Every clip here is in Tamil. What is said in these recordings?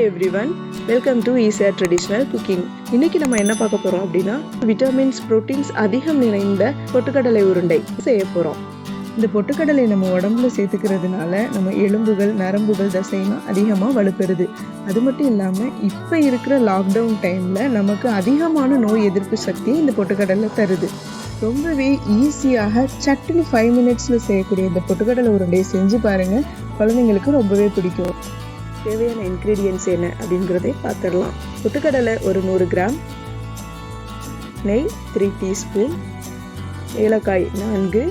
everyone, welcome to easier traditional cooking. இன்னைக்கு நம்ம என்ன பார்க்க போறோம் அப்படினா விட்டமின்ஸ் புரோட்டீன்ஸ் அதிகம் நிறைந்த பொட்டுக்கடலை உருண்டை செய்ய போறோம். இந்த பொட்டுக்கடலை நம்ம உடம்புல சேர்த்துக்கிறதுனால நம்ம எலும்புகள் நரம்புகள் தசைலாம் அதிகமாக வலுப்பெறுது. அது மட்டும் இல்லாமல் இப்போ இருக்கிற லாக்டவுன் டைமில் நமக்கு அதிகமான நோய் எதிர்ப்பு சக்தியை இந்த பொட்டுக்கடலை தருது. ரொம்பவே ஈஸியாக சட்டுன்னு 5 மினிட்ஸில் செய்யக்கூடிய இந்த பொட்டுக்கடலை உருண்டையை செஞ்சு பாருங்கள், குழந்தைங்களுக்கு ரொம்பவே பிடிக்கும். தேவையான இன்க்ரீடியன்ஸ் என்ன அப்படிங்கிறதை பார்த்துடலாம். பொட்டுக்கடலை ஒரு 100 கிராம், நெய் 3 டீஸ்பூன், ஏலக்காய் 4,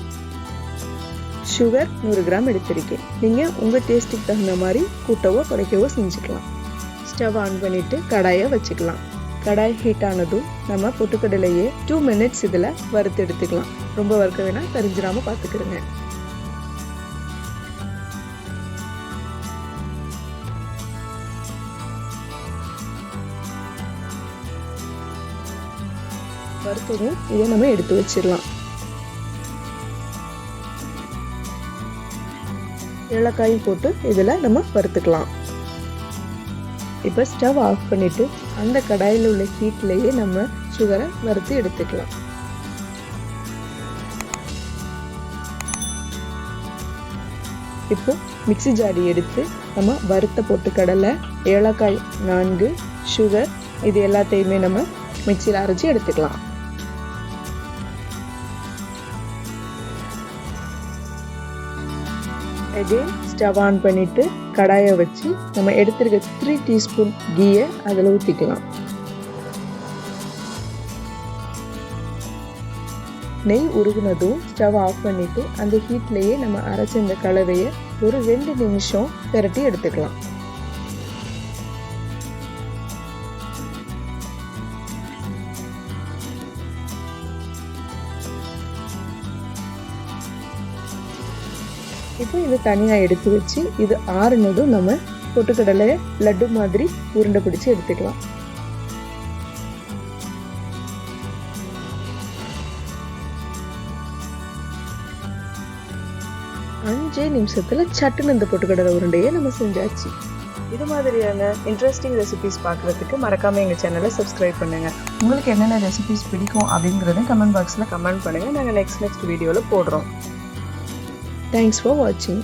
சுகர் 100 கிராம் எடுத்திருக்கேன். நீங்கள் உங்கள் டேஸ்ட்டுக்கு தகுந்த மாதிரி கூட்டவோ குறைக்கவோ செஞ்சுக்கலாம். ஸ்டவ் ஆன் பண்ணிவிட்டு கடாயை வச்சுக்கலாம். கடாய் ஹீட் ஆனதும் நம்ம பொட்டுக்கடலையே 2 மினிட்ஸ் இதில் வறுத்து எடுத்துக்கலாம். ரொம்ப வறுக்க வேணால் கரிஞ்சிடாமல் பார்த்துக்கிறோங்க. வறுத்ததும் இதை நம்ம எடுத்து வச்சிடலாம். ஏலக்காயும் போட்டு இதில் நம்ம வறுத்துக்கலாம். இப்போ ஸ்டவ் ஆஃப் பண்ணிட்டு அந்த கடாயில் உள்ள ஹீட்லேயே நம்ம சுகரை வறுத்து எடுத்துக்கலாம். இப்போ மிக்ஸி ஜாடி எடுத்து நம்ம வறுத்த பொட்டுக்கடலை, ஏலக்காய் 4, சுகர் இது எல்லாத்தையுமே நம்ம மிக்ஸியில் அரைச்சி எடுத்துக்கலாம். அகைன் ஸ்டவ் ஆன் பண்ணிட்டு கடாயை வச்சு நம்ம எடுத்துருக்க 3 டீஸ்பூன் கீயை அதில் ஊற்றிக்கலாம். நெய் உருகுனதும் ஸ்டவ் ஆஃப் பண்ணிட்டு அந்த ஹீட்லேயே நம்ம அரைச்ச இந்த கலவையை ஒரு 2 நிமிஷம் பெரட்டி எடுத்துக்கலாம். இப்போ இது தனியாக எடுத்து வச்சு இது ஆறுனதும் நம்ம பொட்டுக்கடலையை லட்டு மாதிரி உருண்டை பிடிச்சி எடுத்துக்கலாம். அஞ்சே நிமிஷத்துல சட்டுன்னு இந்த பொட்டுக்கடலை உருண்டையை நம்ம செஞ்சாச்சு. இது மாதிரியான இன்ட்ரெஸ்டிங் ரெசிபிஸ் பார்க்குறதுக்கு மறக்காமல் எங்கள் சேனலை சப்ஸ்கிரைப் பண்ணுங்கள். உங்களுக்கு என்னென்ன ரெசிபிஸ் பிடிக்கும் அப்படிங்கிறத கமெண்ட் பாக்ஸில் கமெண்ட் பண்ணுங்கள். நாங்கள் நெக்ஸ்ட் வீடியோவில் போடுறோம். Thanks for watching.